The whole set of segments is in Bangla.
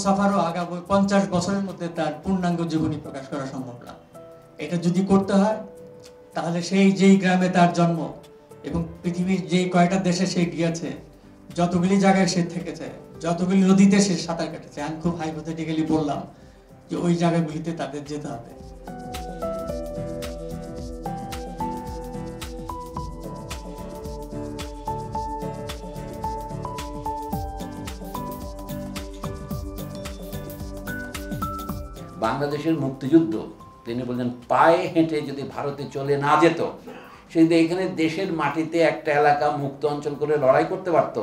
সাফারও আগামী 50 বছরের মধ্যে তার পূর্ণাঙ্গ জীবনী প্রকাশ করা সম্ভব না। এটা যদি করতে হয় তাহলে সেই যেই গ্রামে তার জন্ম এবং পৃথিবীর যেই কয়টা দেশে সে গিয়েছে, যতগুলি জায়গায় সে থেকেছে, যতগুলি নদীতে সে সাঁতার কেটেছে, আমি খুব হাইপোথেটিক্যালি বললাম যে ওই জায়গাগুলিতে তাদের যেতে হবে। বাংলাদেশের মুক্তিযুদ্ধ তিনি বললেন পায়ে হেঁটে যদি ভারতে চলে না যেত, সে যদি এখানে দেশের মাটিতে একটা এলাকা মুক্ত অঞ্চল করে লড়াই করতে পারতো,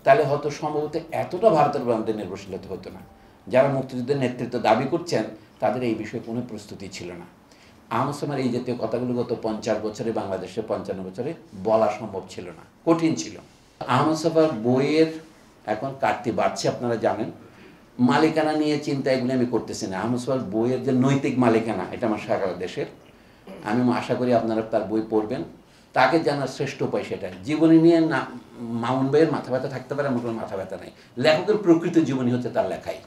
তাহলে হয়তো সম্ভবত এতটা ভারতের বান্ধে নির্ভরশীলতা হতো না। যারা মুক্তিযুদ্ধের নেতৃত্ব দাবি করছেন তাদের এই বিষয়ে কোনো প্রস্তুতি ছিল না। আহমদ সামার এই জাতীয় কথাগুলো গত 50 বছরে বাংলাদেশে 55 বছরে বলা সম্ভব ছিল না, কঠিন ছিল। আহমদ সাফার বইয়ের এখন কাটতি বাড়ছে, আপনারা জানেন। মালিকানা নিয়ে চিন্তা এগুলি আমি করতেছি না। আহমদ সাফার বইয়ের যে নৈতিক মালিকানা, এটা আমার সারা দেশের। আমি আশা করি আপনারা তার বই পড়বেন। তাকে জানার শ্রেষ্ঠ উপায় সেটা। জীবনী নিয়ে না মামুন ভাইয়ের মাথা ব্যথা থাকতে পারে, আমার কোনো মাথা ব্যথা নেই। লেখকের প্রকৃত জীবনী হচ্ছে তার লেখাই।